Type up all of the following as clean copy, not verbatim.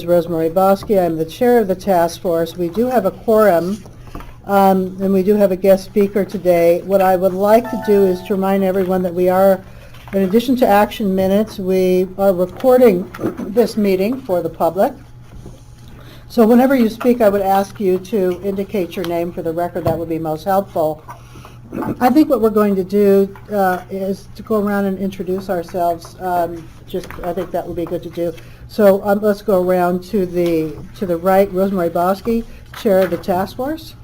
Rosemary Bosky. I'm the chair of the task force. We do have a quorum, and we do have a guest speaker today. What I would like to do is to remind everyone that we are, in addition to action minutes, we are recording this meeting for the public. So whenever you speak, I would ask you to indicate your name for the record. That would be most helpful. I think what we're going to do is to go around and introduce ourselves. I think that would be good to do. So let's go around to the right. Rosemary Bosky, chair of the task force.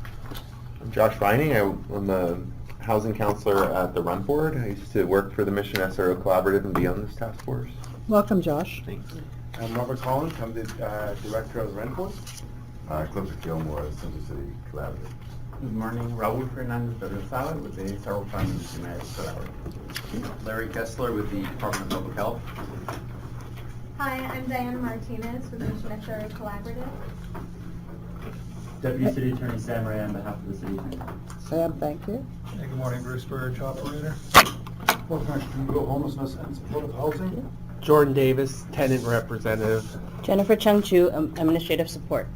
I'm Josh Vining. I'm a housing counselor at the Run Board. I used to work for the Mission SRO Collaborative and be on this task force. Welcome, Josh. Thanks. I'm Robert Collins. I'm the director of the Rent Board. Clemson Gilmore, Central City Collaborative. Good morning, Raul Fernandez Berrezaba with the SRO Families United Collaborative. Larry Kessler with the Department of Public Health. Hi, I'm Diana Martinez with the Mission SRO Collaborative. Deputy City Attorney Sam Ray on behalf of the City Attorney. Sam, thank you. Hey, good morning, Bruce Burge, operator. Homelessness and supportive housing. Jordan Davis, tenant representative. Jennifer Chung Chu, administrative support.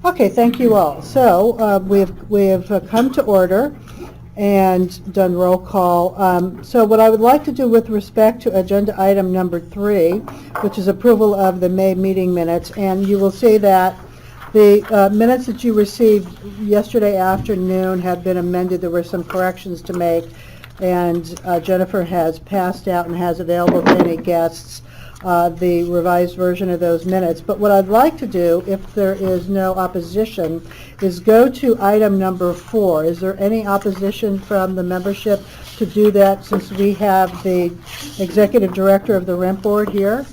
Okay, thank you all. So we have come to order and done roll call. So what I would like to do with respect to agenda item number 3, which is approval of the May meeting minutes, and you will see that the minutes that you received yesterday afternoon have been amended. There were some corrections to make, and Jennifer has passed out and has available to any guests the revised version of those minutes. But what I'd like to do, if there is no opposition, is go to item number 4. Is there any opposition from the membership to do that, since we have the executive director of the Rent Board here?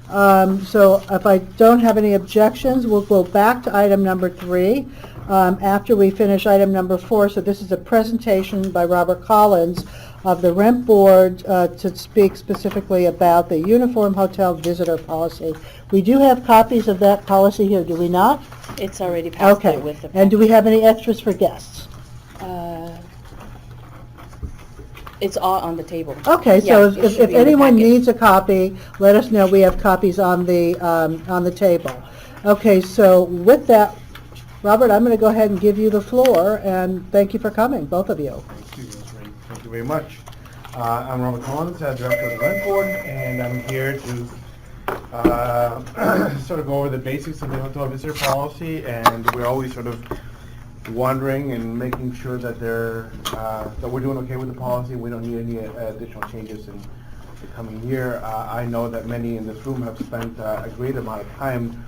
So if I don't have any objections, we'll go back to item number 3 after we finish item number 4. So this is a presentation by Robert Collins of the Rent Board to speak specifically about the Uniform Hotel Visitor Policy. We do have copies of that policy here, do we not? It's already passed Okay. out with the And do we have any extras for guests? It's all on the table. Okay, so Yeah, it if should be in the anyone packet. needs a copy, let us know. We have copies on the table. Okay, so with that, Robert, I'm going to go ahead and give you the floor, and thank you for coming, both of you. Thank you, Rosemary. Thank you very much. I'm Robert Collins, director of the Rent Board, and I'm here to sort of go over the basics of the hotel visitor policy, and we're always sort of wondering and making sure that that we're doing okay with the policy. We don't need any additional changes in the coming year. I know that many in this room have spent a great amount of time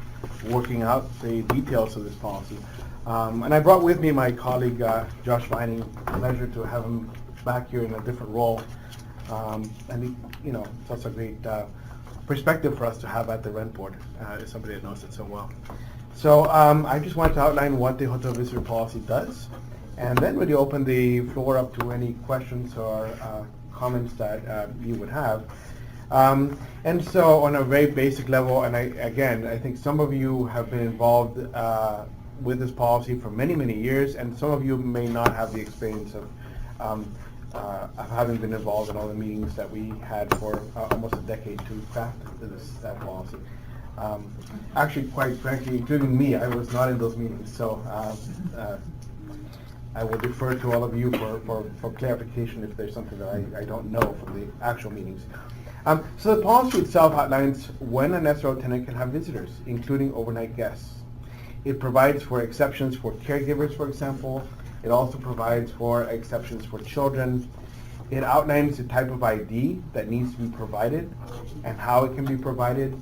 working out the details of this policy. And I brought with me my colleague, Josh Vining. Pleasure to have him back here in a different role. And it's also a great perspective for us to have at the Rent Board, as somebody that knows it so well. So I just wanted to outline what the hotel visitor policy does, and then really open the floor up to any questions or comments that you would have. And so on a very basic level, and I think some of you have been involved with this policy for many, many years, and some of you may not have the experience of having been involved in all the meetings that we had for almost a decade to craft this policy. Actually, quite frankly, including me, I was not in those meetings, so I will defer to all of you for clarification if there's something that I don't know from the actual meetings. So the policy itself outlines when an SRO tenant can have visitors, including overnight guests. It provides for exceptions for caregivers, for example. It also provides for exceptions for children. It outlines the type of ID that needs to be provided and how it can be provided,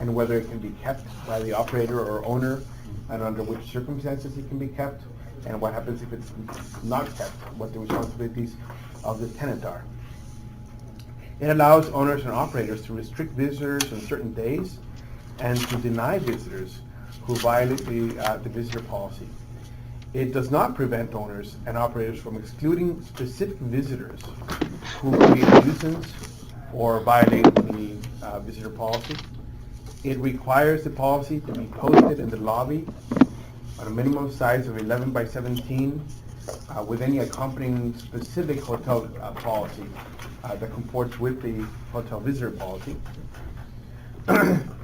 and whether it can be kept by the operator or owner, and under which circumstances it can be kept, and what happens if it's not kept, what the responsibilities of the tenant are. It allows owners and operators to restrict visitors on certain days and to deny visitors who violate the visitor policy. It does not prevent owners and operators from excluding specific visitors who create a nuisance or violate the visitor policy. It requires the policy to be posted in the lobby on a minimum size of 11 by 17 with any accompanying specific hotel policy that comports with the hotel visitor policy.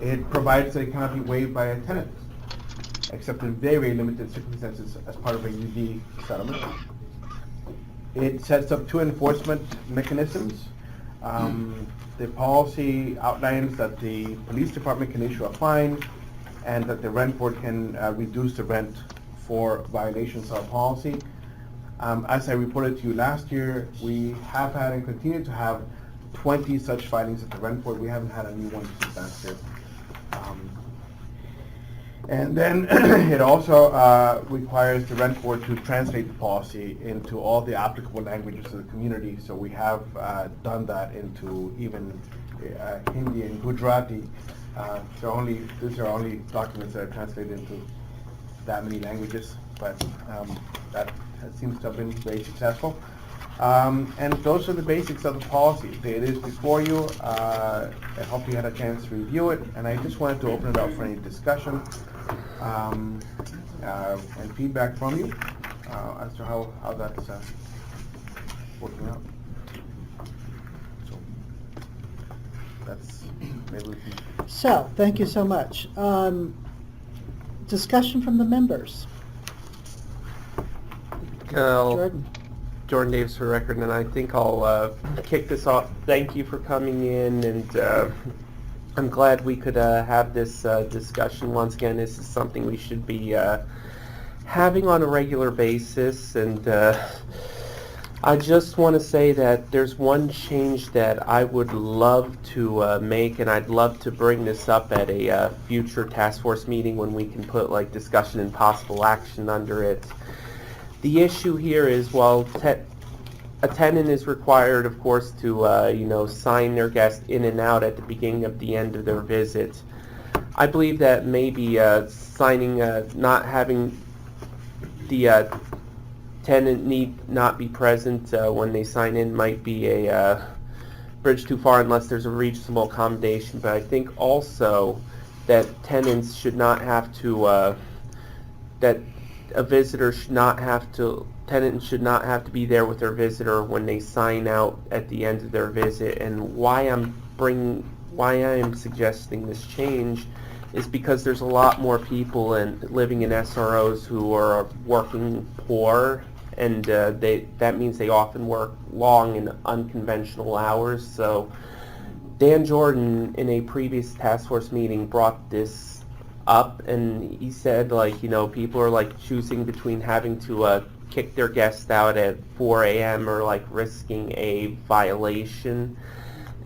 It provides that it cannot be waived by a tenant, except in very limited circumstances as part of a UD settlement. It sets up 2 enforcement mechanisms. The policy outlines that the police department can issue a fine and that the rent board can reduce the rent for violations of policy. As I reported to you last year, we have had and continue to have 20 such filings at the rent board. We haven't had a new one since last year. And then it also requires the rent board to translate the policy into all the applicable languages of the community. So we have done that into even Hindi and Gujarati. These are only documents that are translated into that many languages, but that seems to have been very successful. And those are the basics of the policy. It is before you. I hope you had a chance to review it, and I just wanted to open it up for any discussion and feedback from you as to how that's working out. So that's maybe we can. So, thank you so much. Discussion from the members. Jordan. Jordan Davis for the record, and I think I'll kick this off. Thank you for coming in, and I'm glad we could have this discussion once again. This is something we should be having on a regular basis, and I just want to say that there's one change that I would love to make, and I'd love to bring this up at a future task force meeting when we can put like discussion and possible action under it. The issue here is, while a tenant is required, of course, to sign their guest in and out at the beginning of the end of their visit, I believe that maybe signing, not having the tenant need not be present when they sign in might be a bridge too far unless there's a reasonable accommodation. But I think also that tenants should not have to, that a visitor should not have to, tenants should not have to be there with their visitor when they sign out at the end of their visit. And why I am suggesting this change is because there's a lot more people living in SROs who are working poor, and that means they often work long and unconventional hours. So Dan Jordan, in a previous task force meeting, brought this up, and he said, people are choosing between having to kick their guests out at 4 a.m. or risking a violation.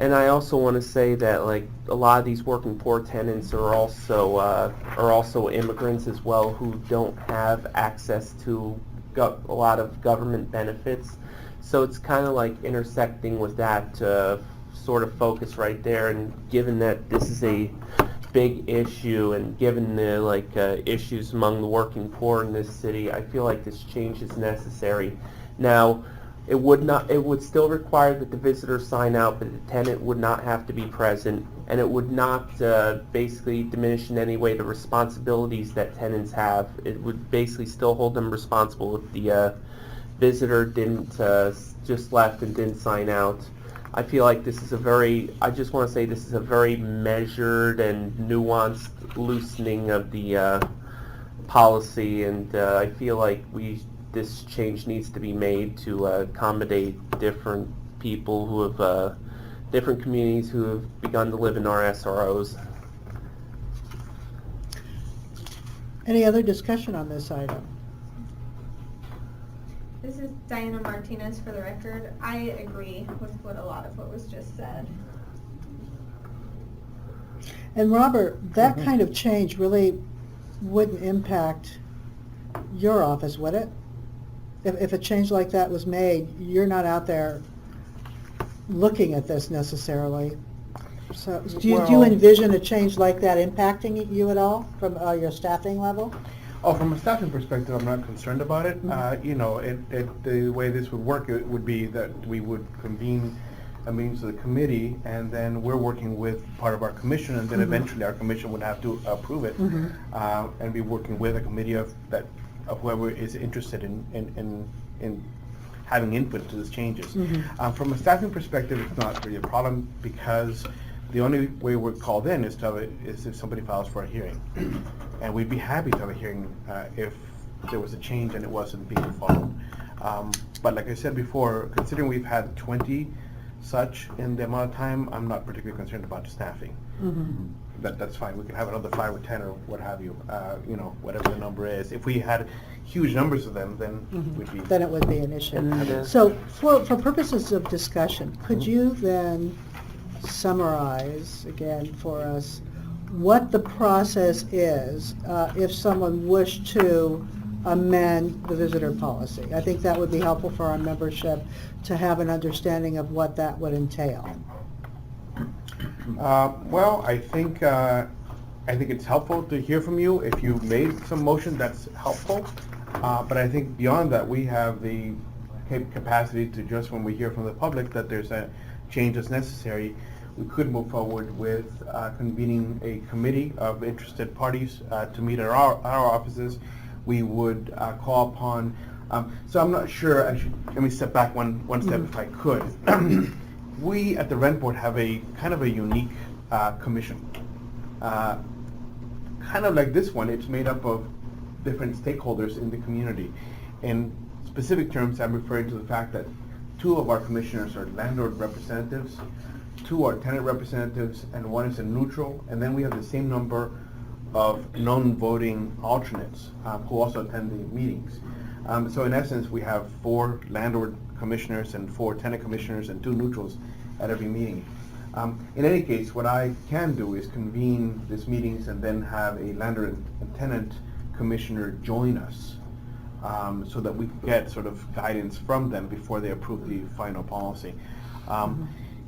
And I also want to say that a lot of these working poor tenants are also immigrants as well, who don't have access to a lot of government benefits. So it's kind of intersecting with that sort of focus right there. And given that this is a big issue, and given the issues among the working poor in this city, I feel like this change is necessary. Now, it would still require that the visitor sign out, but the tenant would not have to be present, and it would not basically diminish in any way the responsibilities that tenants have. It would basically still hold them responsible if the visitor didn't just left and didn't sign out. I feel like this is I just want to say this is a very measured and nuanced loosening of the policy, and I feel like this change needs to be made to accommodate different people who have, different communities who have begun to live in our SROs. Any other discussion on this item? This is Diana Martinez for the record. I agree with a lot of what was just said. And Robert, that kind of change really wouldn't impact your office, would it? If a change like that was made, you're not out there looking at this necessarily. So do you envision a change like that impacting you at all from your staffing level? Oh, from a staffing perspective, I'm not concerned about it. The way this would work, it would be that we would convene a meeting of the committee, and then we're working with part of our commission, and then eventually our commission would have to approve it, and be working with a committee of whoever is interested in having input to these changes. From a staffing perspective, it's not really a problem because The only way we're called in is if somebody files for a hearing. And we'd be happy to have a hearing if there was a change and it wasn't being followed. But like I said before, considering we've had 20 such in the amount of time, I'm not particularly concerned about the staffing. That's fine. We can have another 5 or 10 or what have you, whatever the number is. If we had huge numbers of them, then we'd be... Then it would be an issue. And, So for purposes of discussion, could you then summarize again for us what the process is if someone wished to amend the visitor policy? I think that would be helpful for our membership to have an understanding of what that would entail. Well, I think it's helpful to hear from you. If you made some motion, that's helpful. But I think beyond that, we have the capacity to, just when we hear from the public that there's a change that's necessary, we could move forward with convening a committee of interested parties to meet at our offices. We would call upon, so I'm not sure, let me step back one step if I could. We at the Rent Board have a kind of a unique commission. Kind of like this one, it's made up of different stakeholders in the community. In specific terms, I'm referring to the fact that 2 of our commissioners are landlord representatives, 2 are tenant representatives, and 1 is a neutral, and then we have the same number of non-voting alternates who also attend the meetings. So in essence, we have 4 landlord commissioners and 4 tenant commissioners and 2 neutrals at every meeting. In any case, what I can do is convene these meetings and then have a landlord and tenant commissioner join us so that we can get sort of guidance from them before they approve the final policy.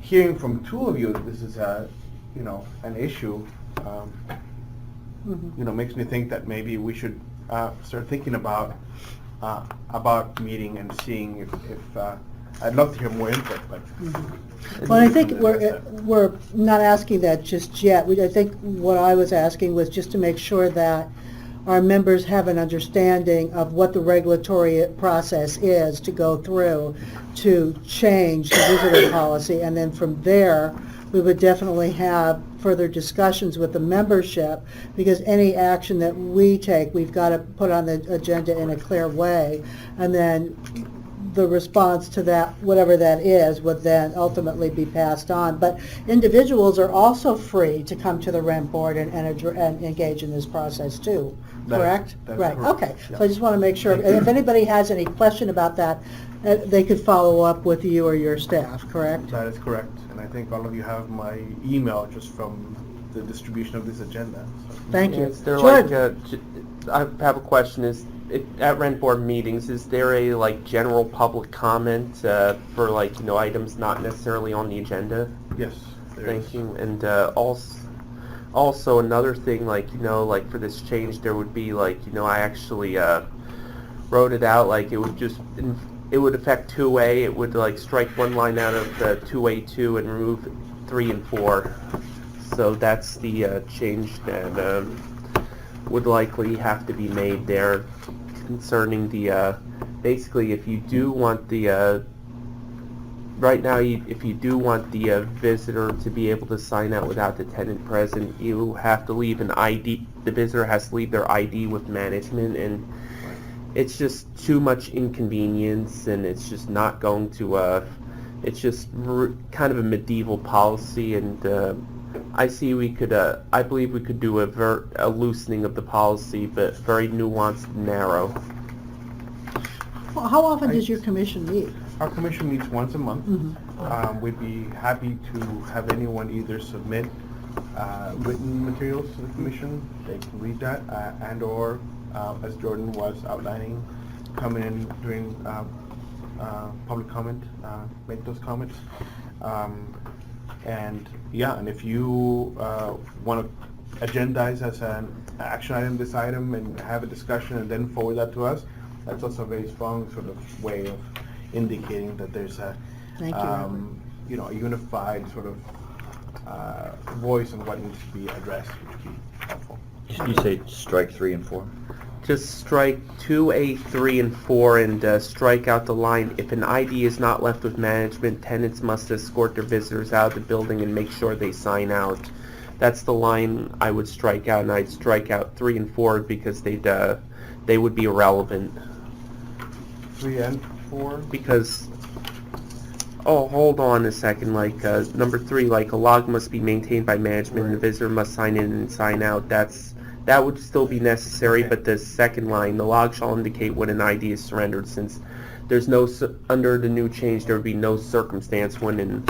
Hearing from 2 of you that this is an issue, makes me think that maybe we should start thinking about meeting and seeing if I'd love to hear more input, but. Well, I think we're not asking that just yet. I think what I was asking was just to make sure that our members have an understanding of what the regulatory process is to go through to change the visitor policy, and then from there, we would definitely have further discussions with the membership, because any action that we take, we've got to put on the agenda in a clear way, and then the response to that, whatever that is, would then ultimately be passed on. But individuals are also free to come to the Rent Board and engage in this process too, correct? That is right. correct. Okay. Yeah. So I just want to make sure, and if anybody has any question about that, they could follow up with you or your staff, correct? That is correct, and I think all of you have my email just from the distribution of this agenda. So. Thank you. Is there George. I have a question. At Rent Board meetings, is there a general public comment for items not necessarily on the agenda? Yes, there Thank is. you. And also another thing, for this change, there would be I actually wrote it out it would affect 2A. It would strike one line out of 2A2 and remove 3 and 4. So that's the change that would likely have to be made there concerning the basically if you do want the right now if you do want the visitor to be able to sign out without the tenant present, you have to leave an ID. The visitor has to leave their ID with management, and it's just too much inconvenience, and it's just not going to it's just kind of a medieval policy, and I believe we could do a loosening of the policy, but very nuanced and narrow. Well, how often does your commission meet? Our commission meets once a month. We'd be happy to have anyone either submit written materials to the commission. They can read that, and or, as Jordan was outlining, come in during public comment, make those comments. And if you want to agendize as an action item this item and have a discussion and then forward that to us, that's also a very strong sort of way of indicating that there's a a unified sort of voice on what needs to be addressed, which would be helpful. You say strike 3 and 4? just strike 2A, 3, and 4 and strike out the line, if an ID is not left with management, tenants must escort their visitors out of the building and make sure they sign out. That's the line I would strike out, and I'd strike out 3 and 4 because they would be irrelevant. 3 and 4? Because, oh, hold on a second, like, number 3, like, a log must be maintained by management and the visitor must sign in and sign out. That would still be necessary, but the second line, the log shall indicate when an ID is surrendered, since there's no, under the new change, there would be no circumstance when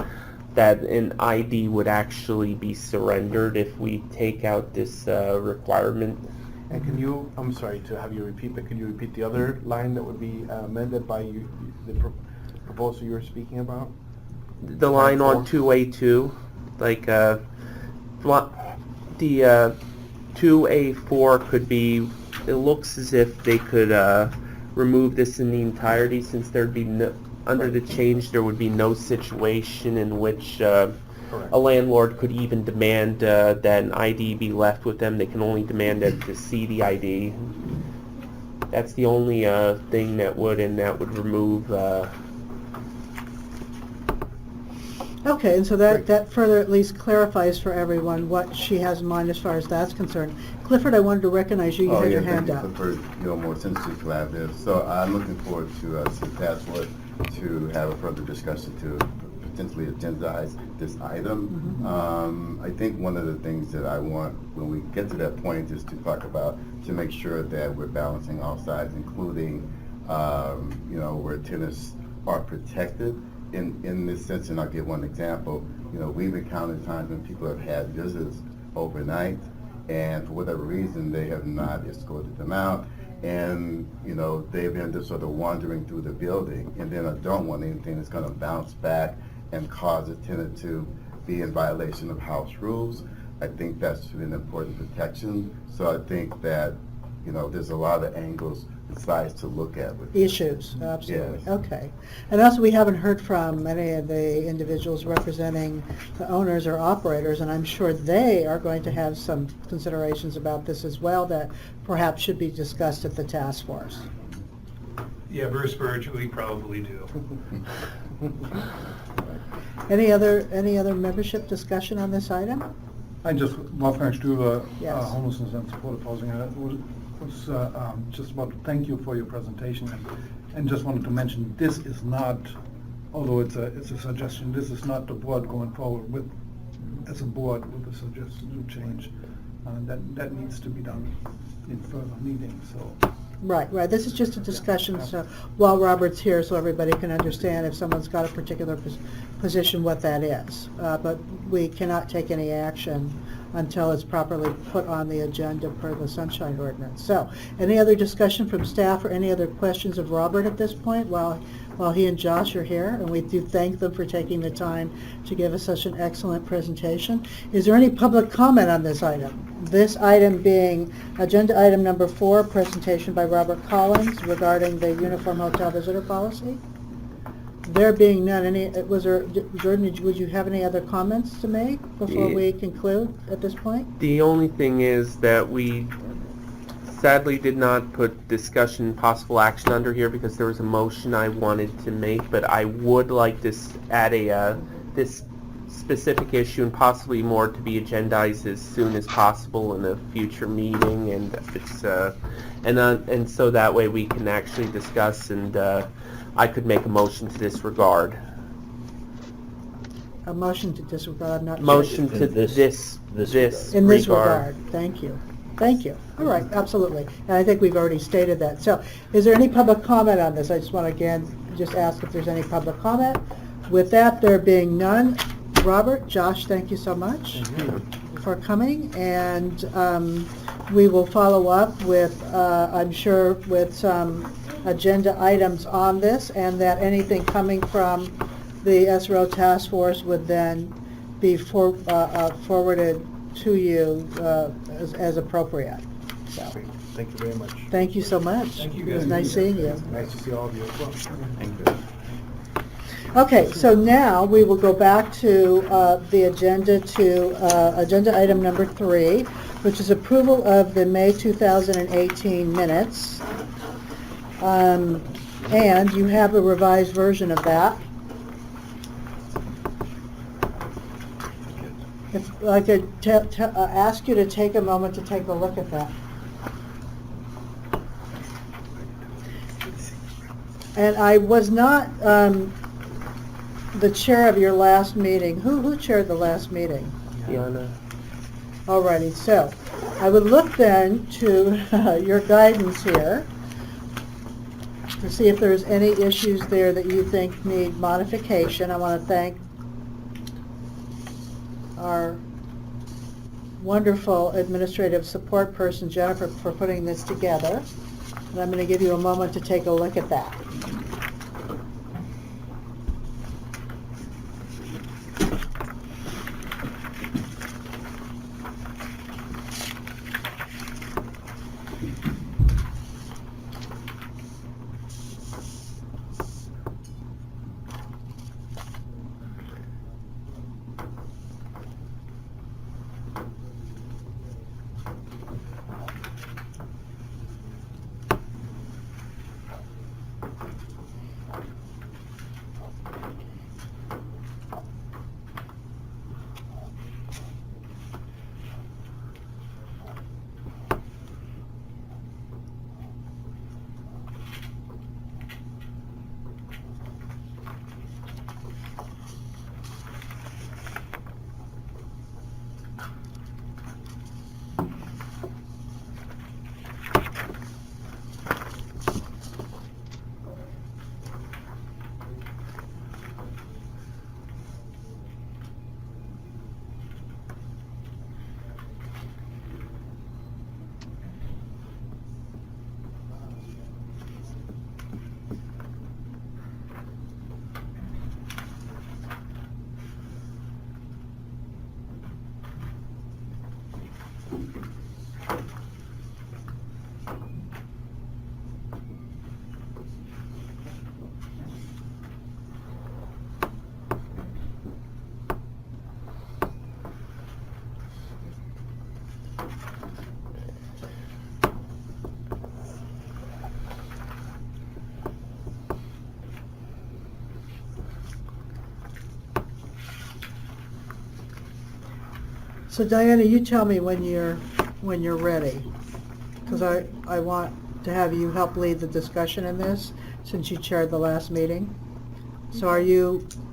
that an ID would actually be surrendered if we take out this requirement. And can you, I'm sorry to have you repeat, but can you repeat the other line that would be amended by you, the proposal you were speaking about? The line on 2A2, like, the 2A4 could be, it looks as if they could remove this in the entirety, since there'd be no, under the change there would be no situation in which a landlord could even demand that an ID be left with them. They can only demand to see the ID. That's the only thing that would remove. Okay, and so that further at least clarifies for everyone what she has in mind as far as that's concerned. Clifford, I wanted to recognize you. You had your hand up. Clifford Gilmore, Century Collaborative. So I'm looking forward to some task force to have a further discussion to potentially agendize this item. I think one of the things that I want when we get to that point is to talk about, to make sure that we're balancing all sides, including where tenants are protected in this sense. And I'll give one example. We've encountered times when people have had visitors overnight, and for whatever reason they have not escorted them out, and they've been just sort of wandering through the building, and then I don't want anything that's going to bounce back and cause a tenant to be in violation of house rules. I think that's an important protection. So I think that there's a lot of angles and sides to look at with Issues, absolutely. Yes. Okay. And also, we haven't heard from many of the individuals representing the owners or operators, and I'm sure they are going to have some considerations about this as well that perhaps should be discussed at the task force. Yeah, Bruce Burge, we probably do. Any other membership discussion on this item? I just, Wolfgang Stuber, Yes. Homelessness and Supportive Housing, I was just about to thank you for your presentation, and just wanted to mention, this is not, although it's a suggestion, this is not the board going forward with, as a board, with a suggested change. That needs to be done in further meetings, so. Right. This is just a discussion, so while Robert's here, so everybody can understand if someone's got a particular position, what that is. But we cannot take any action until it's properly put on the agenda per the Sunshine Ordinance. So, any other discussion from staff or any other questions of Robert at this point while he and Josh are here? And we do thank them for taking the time to give us such an excellent presentation. Is there any public comment on this item? This item being agenda item number 4, presentation by Robert Collins regarding the Uniform Hotel Visitor Policy. There being none, Jordan, would you have any other comments to make before we conclude at this point? The only thing is that we sadly did not put discussion possible action under here because there was a motion I wanted to make, but I would like to add this specific issue and possibly more to be agendized as soon as possible in a future meeting, and it's and so that way we can actually discuss, and I could make a motion to disregard. A motion to disregard, not Motion to this in this regard. regard. Thank you. Thank you. All right, absolutely. And I think we've already stated that. So, is there any public comment on this? I just want to again just ask if there's any public comment. With that, there being none, Robert, Josh, thank you so much for coming, and we will follow up with, I'm sure, with some agenda items on this, and that anything coming from the SRO task force would then be forwarded to you as appropriate. So, Thank you very much. thank you so much. Thank you, It was guys. nice seeing you. Nice to see all of you as well. Thank you. Okay, so now we will go back to the agenda, to agenda item number 3, which is approval of the May 2018 minutes. And you have a revised version of that. If I could ask you to take a moment to take a look at that. And I was not the chair of your last meeting. Who chaired the last meeting? Fiona. Alrighty, so I would look then to your guidance here to see if there's any issues there that you think need modification. I want to thank our wonderful administrative support person, Jennifer, for putting this together. And I'm going to give you a moment to take a look at that. So Diana, you tell me when you're ready, because I want to have you help lead the discussion in this, since you chaired the last meeting. So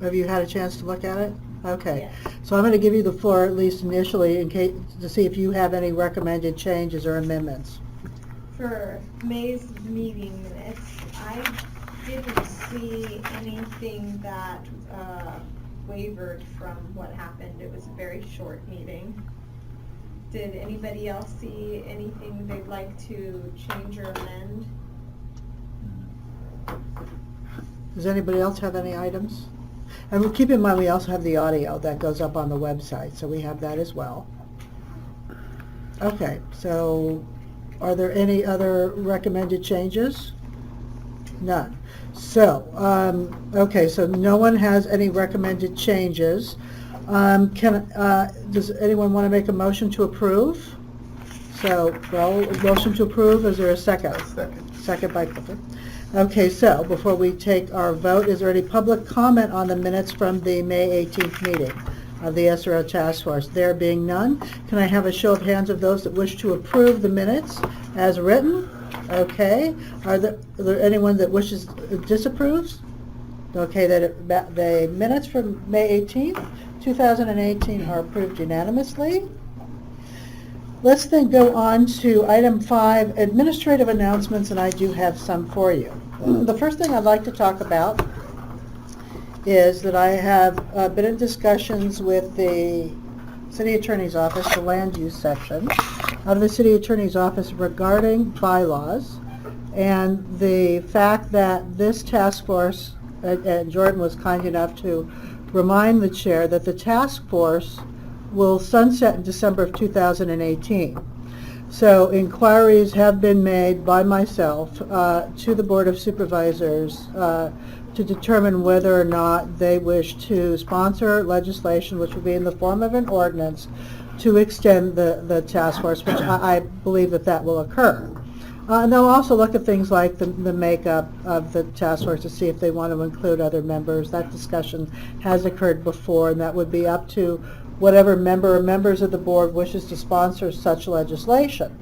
have you had a chance to look at it? Okay. Yes. So I'm going to give you the floor, at least initially, in case, to see if you have any recommended changes or amendments. For May's meeting minutes, I didn't see anything that wavered from what happened. It was a very short meeting. Did anybody else see anything they'd like to change or amend? Does anybody else have any items? And we'll keep in mind, we also have the audio that goes up on the website, so we have that as well. Okay, so are there any other recommended changes? None. So, okay, so no one has any recommended changes. Does anyone want to make a motion to approve? So, well, motion to approve, is there a second? Second. Second by Clifford. Okay, so before we take our vote, is there any public comment on the minutes from the May 18th meeting of the SRO Task Force? There being none, can I have a show of hands of those that wish to approve the minutes as written? Okay. Are there anyone that wishes disapproves? Okay, the minutes from May 18th, 2018 are approved unanimously. Let's then go on to item 5, administrative announcements, and I do have some for you. The first thing I'd like to talk about is that I have been in discussions with the City Attorney's Office, the Land Use Section, out of the City Attorney's Office regarding bylaws and the fact that this task force, and Jordan was kind enough to remind the chair that the task force will sunset in December of 2018. So inquiries have been made by myself to the Board of Supervisors to determine whether or not they wish to sponsor legislation, which will be in the form of an ordinance, to extend the task force, which I believe that will occur. And they'll also look at things like the makeup of the task force to see if they want to include other members. That discussion has occurred before, and that would be up to whatever member or members of the board wishes to sponsor such legislation.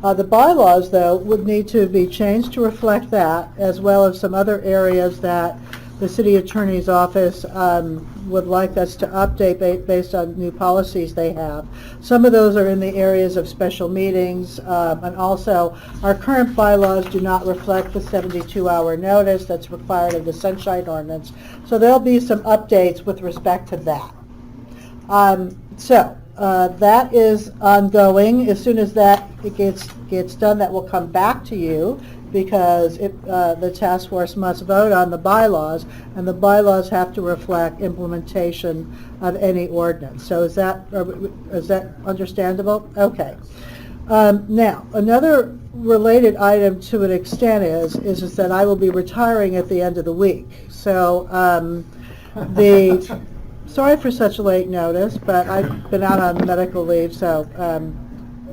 The bylaws, though, would need to be changed to reflect that, as well as some other areas that the city attorney's office would like us to update based on new policies they have. Some of those are in the areas of special meetings, and also our current bylaws do not reflect the 72-hour notice that's required of the Sunshine Ordinance. So there'll be some updates with respect to that. That is ongoing. As soon as that gets done, that will come back to you, because the task force must vote on the bylaws, and the bylaws have to reflect implementation of any ordinance. So is that understandable? Okay. Now, another related item to an extent is that I will be retiring at the end of the week. So sorry for such late notice, but I've been out on medical leave, so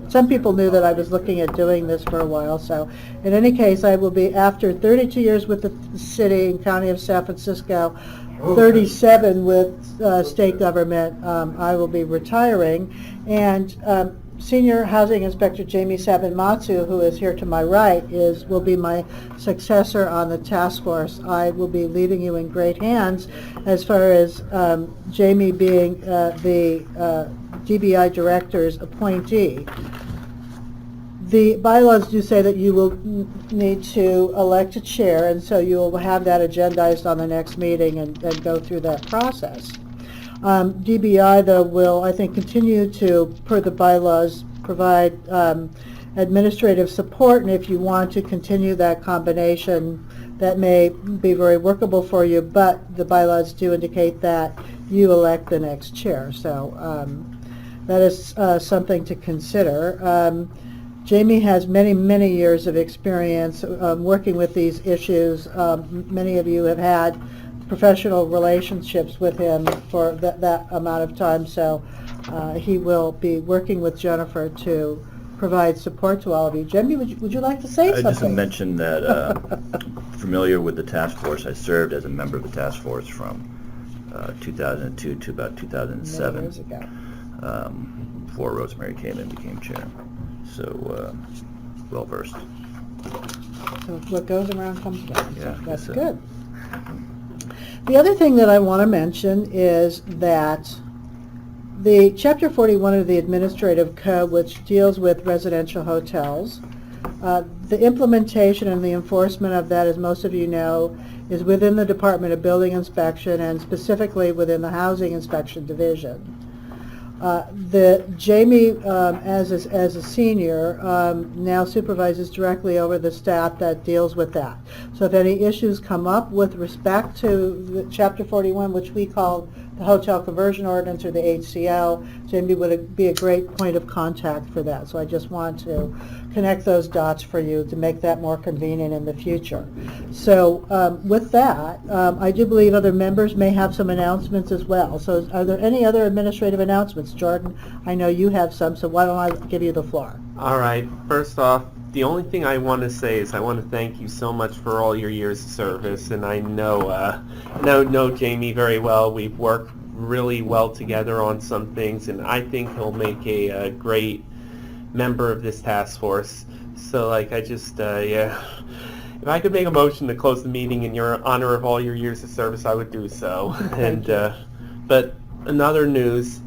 some people knew that I was looking at doing this for a while. So in any case, I will be, after 32 years with the city and county of San Francisco, 37 with state government, I will be retiring. And Senior Housing Inspector Jamie Sabanmatsu, who is here to my right, will be my successor on the task force. I will be leaving you in great hands as far as Jamie being the DBI director's appointee. The bylaws do say that you will need to elect a chair, and so you will have that agendized on the next meeting and go through that process. DBI, though, will, I think, continue to, per the bylaws, provide administrative support, and if you want to continue that combination, that may be very workable for you, but the bylaws do indicate that you elect the next chair. So that is something to consider. Jamie has many, many years of experience working with these issues. Many of you have had professional relationships with him for that amount of time, so he will be working with Jennifer to provide support to all of you. Jamie, would you like to say something? I just mentioned that familiar with the task force. I served as a member of the task force from 2002 to about 2007. Many years ago. Before Rosemary came and became chair. So, well versed. So what goes around comes around. Yeah, So that's so. good. The other thing that I want to mention is that the Chapter 41 of the Administrative Code, which deals with residential hotels, the implementation and the enforcement of that, as most of you know, is within the Department of Building Inspection and specifically within the Housing Inspection Division. Jamie, as a senior, now supervises directly over the staff that deals with that. So if any issues come up with respect to the Chapter 41, which we call the Hotel Conversion Ordinance or the HCO, Jamie would be a great point of contact for that. So I just want to connect those dots for you to make that more convenient in the future. So with that, I do believe other members may have some announcements as well. So are there any other administrative announcements? Jordan, I know you have some, so why don't I give you the floor? All right. First off, the only thing I want to say is I want to thank you so much for all your years of service, and I know Jamie very well. We've worked really well together on some things, and I think he'll make a great member of this task force. So, like, I just, if I could make a motion to close the meeting in your honor of all your years of service, I would do so. And but another news.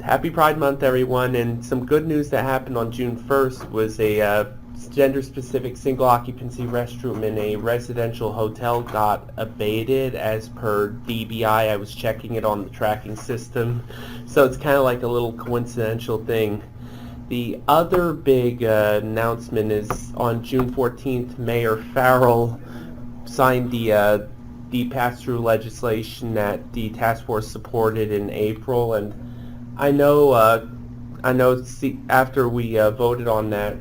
Happy Pride Month, everyone, and some good news that happened on June 1st was a gender-specific single-occupancy restroom in a residential hotel got abated as per DBI. I was checking it on the tracking system, so it's kind of like a little coincidental thing. The other big announcement is on June 14th, Mayor Farrell signed the pass-through legislation that the task force supported in April, and I know after we voted on that,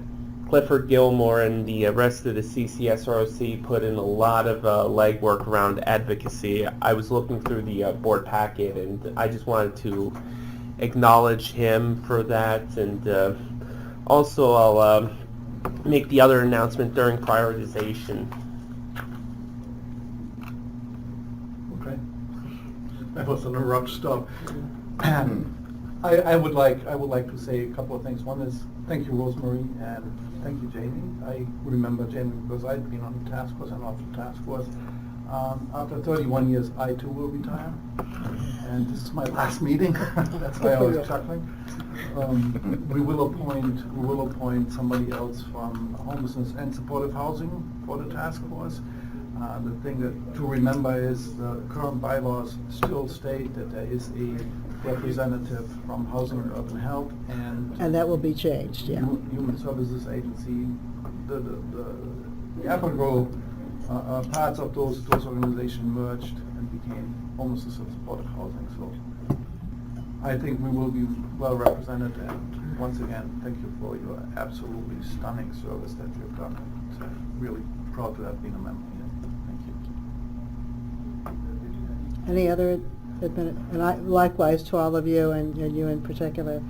Clifford Gilmore and the rest of the CCSROC put in a lot of legwork around advocacy. I was looking through the board packet, and I just wanted to acknowledge him for that, and also I'll make the other announcement during prioritization. Okay. That was an abrupt stop. I would like to say a couple of things. One is thank you, Rosemary, and thank you, Jamie. I remember Jamie because I'd been on the task force and off the task force. After 31 years, I too will retire, and this is my last meeting. That's why I was chuckling. We will appoint somebody else from homelessness and supportive housing for the task force. The thing to remember is the current bylaws still state that there is a representative from Housing and Urban Health and that will be changed, yeah. Human Services Agency. The applicable parts of those organizations merged and became homelessness and supportive housing. So I think we will be well represented, and once again, thank you for your absolutely stunning service that you've done. So really proud to have been a member here. Thank you. Any other and I, likewise to all of you, and you in particular,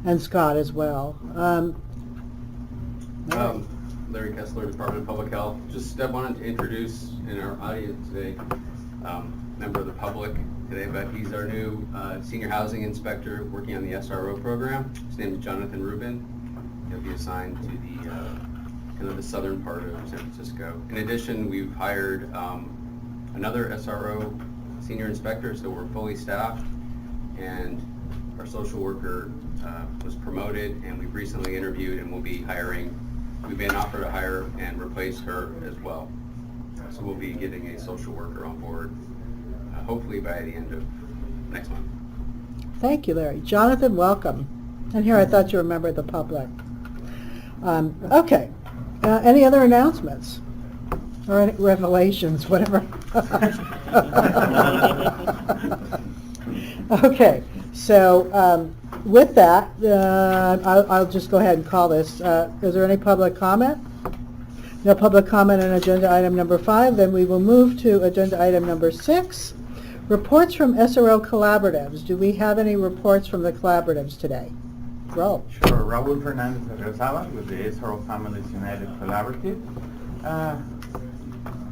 and Scott as well. Larry Kessler, Department of Public Health. Just wanted to introduce in our audience today, member of the public today, but he's our new senior housing inspector working on the SRO program. His name is Jonathan Rubin. He'll be assigned to the kind of the southern part of San Francisco. In addition, we've hired another SRO senior inspector, so we're fully staffed, and our social worker was promoted, and we've recently interviewed and we'll be hiring. We've been offered to hire and replace her as well. So we'll be getting a social worker on board, hopefully by the end of next month. Thank you, Larry. Jonathan, welcome. And here I thought you were a member of the public. Okay. Any other announcements? Or any revelations, whatever. Okay. So with that, I'll just go ahead and call this. Is there any public comment? No public comment on agenda item number 5. Then we will move to agenda item number 6. Reports from SRO collaboratives. Do we have any reports from the collaboratives today? Raul. Sure. Raul Fernandez Arrezaba with the SRO Families United Collaborative.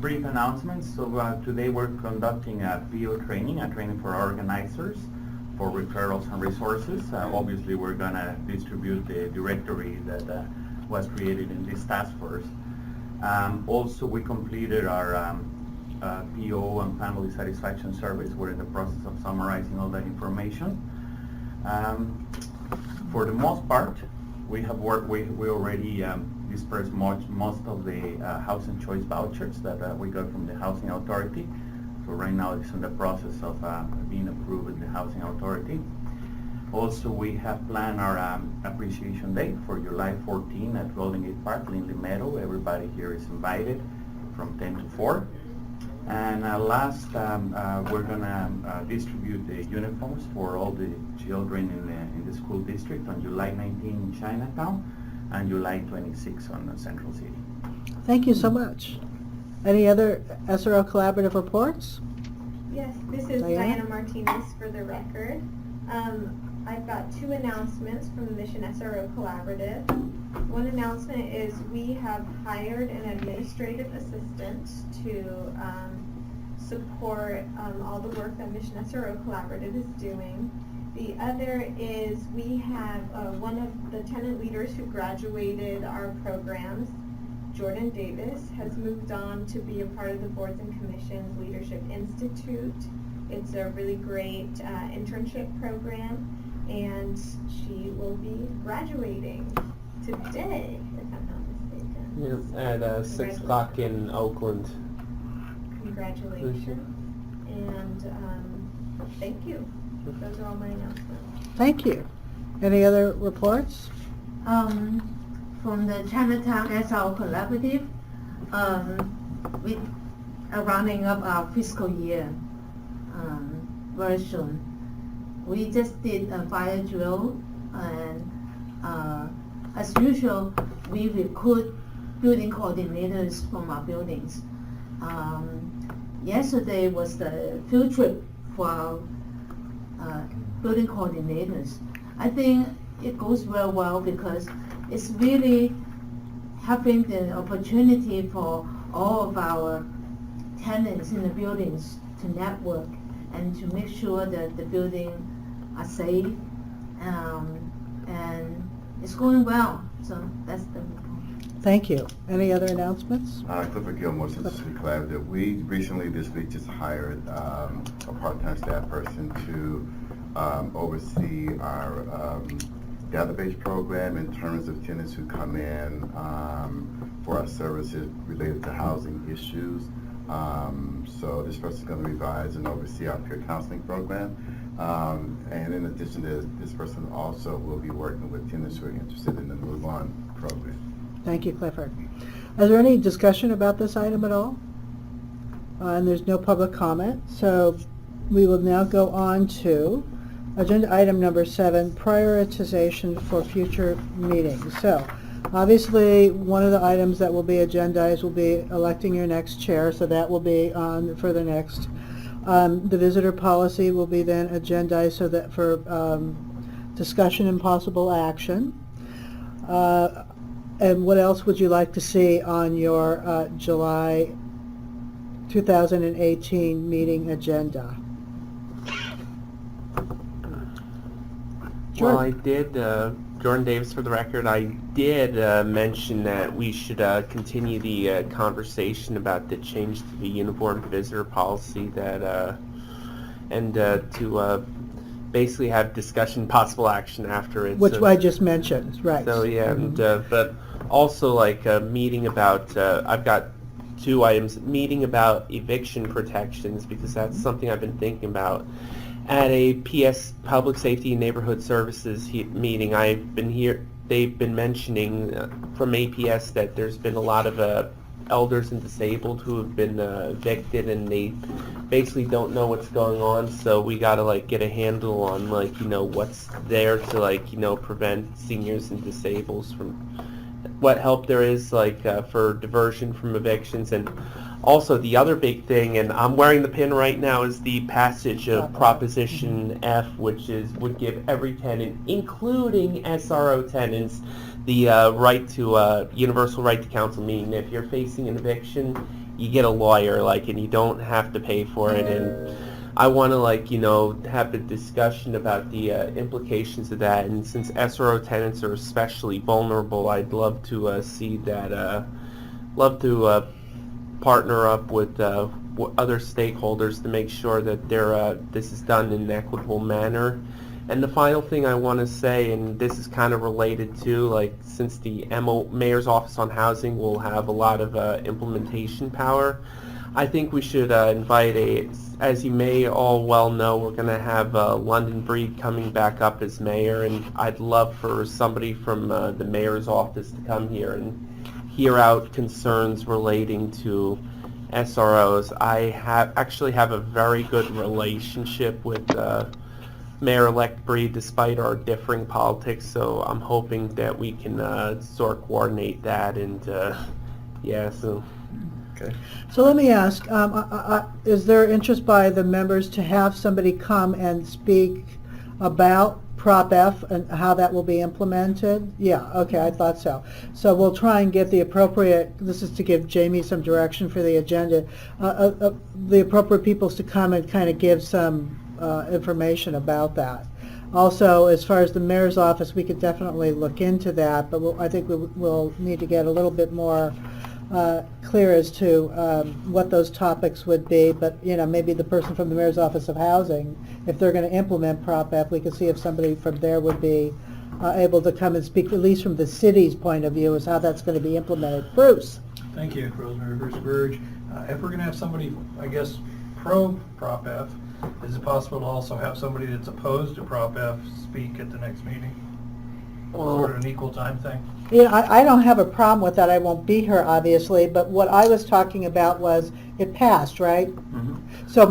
Brief announcements. So today we're conducting a PO training, a training for organizers for referrals and resources. Obviously we're going to distribute the directory that was created in this task force. Also we completed our PO and family satisfaction surveys. We're in the process of summarizing all that information. For the most part, we have worked. We already dispersed most of the housing choice vouchers that we got from the Housing Authority. So right now it's in the process of being approved with the Housing Authority. Also, we have planned our appreciation day for July 14 at Golden Gate Park, Lindley Meadow. Everybody here is invited from 10 to 4. And last, we're going to distribute the uniforms for all the children in the school district on July 19 in Chinatown and July 26 on Central City. Thank you so much. Any other SRO collaborative reports? Yes, this is Diana Martinez for the record. I've got 2 announcements from the Mission SRO Collaborative. One announcement is we have hired an administrative assistant to support all the work that Mission SRO Collaborative is doing. The other is we have one of the tenant leaders who graduated our programs, Jordan Davis, has moved on to be a part of the Boards and Commissions Leadership Institute. It's a really great internship program, and she will be graduating today, if I'm not mistaken. Yes, at 6 o'clock in Oakland. Congratulations. And thank you. Those are all my announcements. Thank you. Any other reports? From the Chinatown SRO Collaborative, we are rounding up our fiscal year very soon. We just did a fire drill, and as usual, we recruit building coordinators from our buildings. Yesterday was the field trip for our building coordinators. I think it goes very well because it's really having the opportunity for all of our tenants in the buildings to network and to make sure that the building are safe, and it's going well. So that's the point. Thank you. Any other announcements? Clifford Gilmore, City Collaborative. We recently this week just hired a part-time staff person to oversee our database program in terms of tenants who come in for our services related to housing issues. So this person is going to revise and oversee our peer counseling program. And in addition to this person also will be working with tenants who are interested in the Move On program. Thank you, Clifford. Is there any discussion about this item at all? And there's no public comment, so we will now go on to agenda item number 7, prioritization for future meetings. So, obviously, one of the items that will be agendized will be electing your next chair, so that will be on for the next. The visitor policy will be then agendized so that for discussion and possible action. And what else would you like to see on your July 2018 meeting agenda? Well, I did, Jordan Davis for the record, I did mention that we should continue the conversation about the change to the uniform visitor policy that, and to basically have discussion, possible action after it. Which so, I just mentioned, right. So, yeah, and, but also like a meeting about, I've got 2 items, meeting about eviction protections, because that's something I've been thinking about. At a PS Public Safety and Neighborhood Services meeting, I've been here. They've been mentioning from APS that there's been a lot of elders and disabled who have been evicted, and they basically don't know what's going on. So we got to like get a handle on like what's there to like prevent seniors and disabled from what help there is like for diversion from evictions. And also, the other big thing, and I'm wearing the pin right now, is the passage of Proposition F, which would give every tenant, including SRO tenants, the right to universal right to counsel. Meaning, if you're facing an eviction, you get a lawyer, and you don't have to pay for it. And I want to, have a discussion about the implications of that. And since SRO tenants are especially vulnerable, I'd love to see that. Partner up with other stakeholders to make sure that this is done in an equitable manner. And the final thing I want to say, and this is kind of related to, since the Mayor's Office on Housing will have a lot of implementation power, I think we should invite as you may all well know, we're going to have London Breed coming back up as mayor, and I'd love for somebody from the Mayor's Office to come here and hear out concerns relating to SROs. I actually have a very good relationship with Mayor-elect Breed despite our differing politics, so I'm hoping that we can sort of coordinate that, and yeah, so. Okay. So let me ask, is there interest by the members to have somebody come and speak about Prop F and how that will be implemented? Yeah, okay, I thought so. So we'll try and get the appropriate, this is to give Jamie some direction for the agenda, the appropriate peoples to come and kind of give some information about that. Also, as far as the mayor's office, we could definitely look into that, but I think we'll need to get a little bit more clear as to what those topics would be, but maybe the person from the Mayor's Office of Housing, if they're going to implement Prop F, we could see if somebody from there would be able to come and speak, at least from the city's point of view, as how that's going to be implemented. Bruce? Thank you, Rosemary Bruce Burge. If we're going to have somebody, I guess, pro Prop F, is it possible to also have somebody that's opposed to Prop F speak at the next meeting? Sort of an equal time thing? Yeah, I don't have a problem with that. I won't be here, obviously, but what I was talking about was, it passed, right? Mm-hmm. So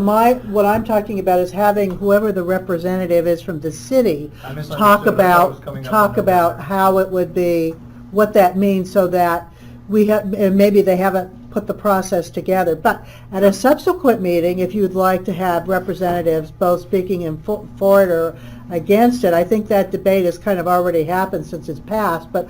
what I'm talking about is having whoever the representative is from the city talk about how it would be, what that means, so that we have, and maybe they haven't put the process together. But at a subsequent meeting, if you'd like to have representatives both speaking in for it or against it, I think that debate has kind of already happened since it's passed. But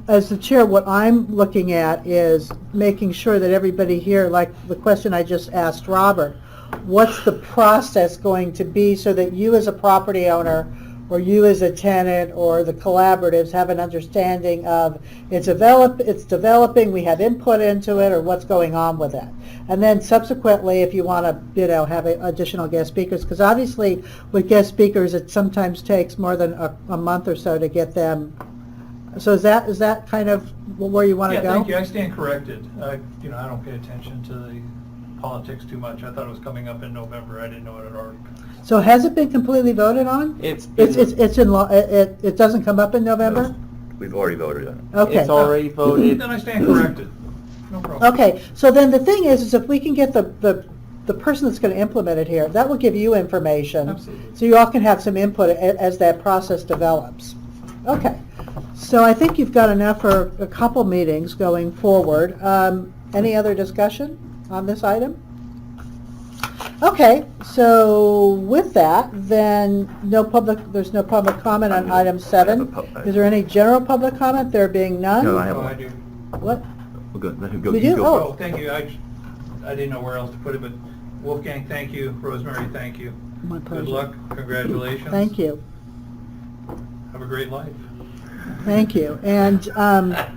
as the chair, what I'm looking at is making sure that everybody here, like the question I just asked Robert, what's the process going to be so that you as a property owner or you as a tenant or the collaboratives have an understanding of it's developing, we have input into it, or what's going on with it. And then subsequently, if you want to, have additional guest speakers, because obviously with guest speakers, it sometimes takes more than a month or so to get them. So is that kind of where you want to Yeah, go? thank you. I stand corrected. I don't pay attention to the politics too much. I thought it was coming up in November. I didn't know it had already. So has it been completely voted on? It's in law. It doesn't come up in November? We've already voted on it. Okay. It's already voted. Then I stand corrected. No problem. Okay, so then the thing is if we can get the person that's going to implement it here, that will give you information. Absolutely. So you all can have some input as that process develops. Okay, so I think you've got enough for a couple meetings going forward. Any other discussion on this item? Okay, so with that, then there's no public comment on item 7. Is there any general public comment? There being none? No, I have Oh, I one. do. What? Well, good. Let him go. We You do? go Oh, thank you. I didn't know where else to put it, but Wolfgang, thank you. Rosemary, thank you. My pleasure. Good luck. Congratulations. Thank you. Have a great life. Thank you. And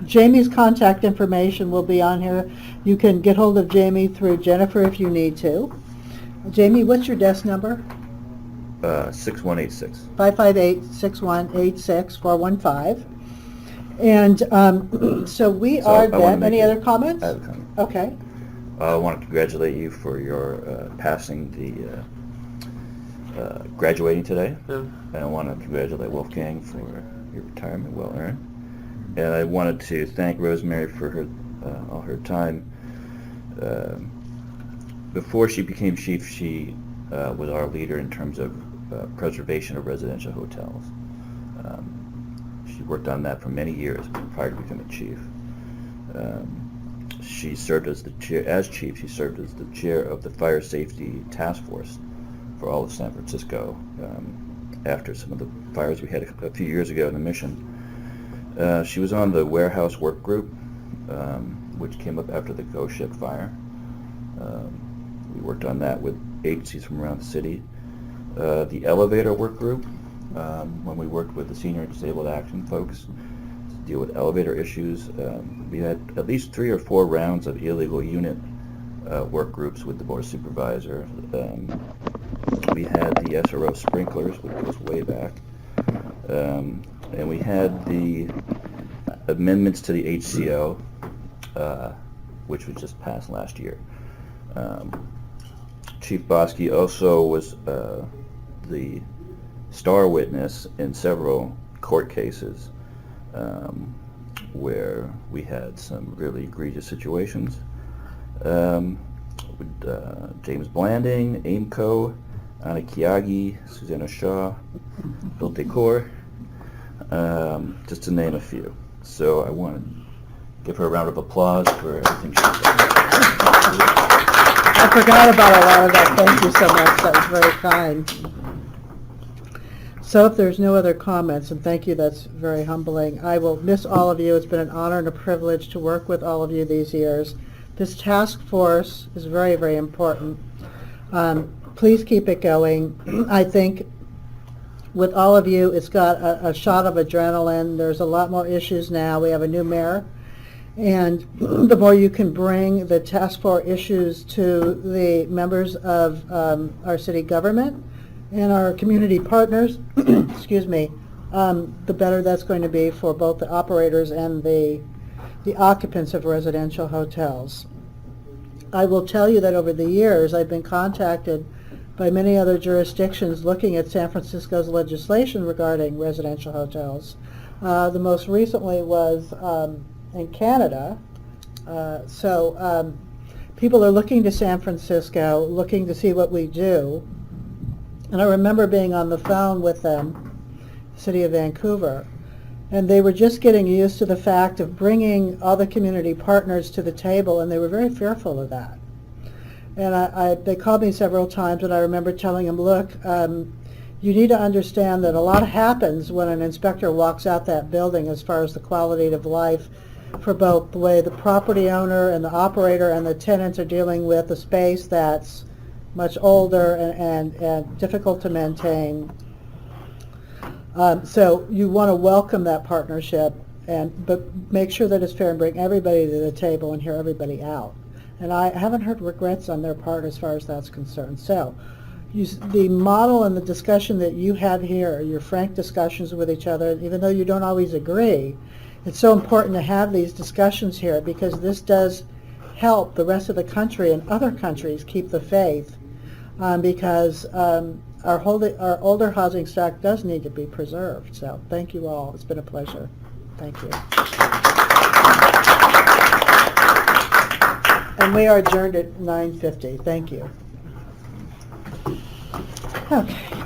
Jamie's contact information will be on here. You can get hold of Jamie through Jennifer if you need to. Jamie, what's your desk number? 6186. 558-6186-415. And so we So are I wanna then. make Any it- other comments? I have a comment. Okay. I want to congratulate you for your passing the graduating today. Yeah. And I want to congratulate Wolfgang for your retirement, well earned. And I wanted to thank Rosemary for her all her time. Before she became chief, she was our leader in terms of preservation of residential hotels. She worked on that for many years prior to becoming chief. She served as the chair, as chief, she served as the chair of the Fire Safety Task Force for all of San Francisco after some of the fires we had a few years ago in the Mission. She was on the warehouse work group, which came up after the Ghost Ship fire. We worked on that with agencies from around the city. The elevator work group, when we worked with the senior and disabled action folks to deal with elevator issues, we had at least 3 or 4 rounds of illegal unit work groups with the board of supervisors. We had the SRO sprinklers, which goes way back. And we had the amendments to the HCO, which was just passed last year. Chief Bosky also was the star witness in several court cases where we had some really egregious situations. With James Blanding, Aimco, Anna Kiagi, Susanna Shaw, Bill Decor, just to name a few. So I want to give her a round of applause for everything she's done. I forgot about a lot of that. Thank you so much. That was very kind. So if there's no other comments, and thank you, that's very humbling. I will miss all of you. It's been an honor and a privilege to work with all of you these years. This task force is very, very important. Please keep it going. I think with all of you, it's got a shot of adrenaline. There's a lot more issues now. We have a new mayor. And the more you can bring the task force issues to the members of our city government and our community partners, excuse me, the better that's going to be for both the operators and the occupants of residential hotels. I will tell you that over the years, I've been contacted by many other jurisdictions looking at San Francisco's legislation regarding residential hotels. The most recently was in Canada. So people are looking to San Francisco, looking to see what we do. And I remember being on the phone with them, City of Vancouver, And they were just getting used to the fact of bringing other community partners to the table, and they were very fearful of that. And they called me several times, and I remember telling them, look, you need to understand that a lot happens when an inspector walks out that building as far as the quality of life for both the way the property owner and the operator and the tenants are dealing with a space that's much older and difficult to maintain. So you want to welcome that partnership, but make sure that it's fair and bring everybody to the table and hear everybody out. And I haven't heard regrets on their part as far as that's concerned. So the model and the discussion that you have here, your frank discussions with each other, even though you don't always agree, it's so important to have these discussions here because this does help the rest of the country and other countries keep the faith because our older housing stock does need to be preserved. So thank you all. It's been a pleasure. Thank you. And we are adjourned at 9:50. Thank you. Okay.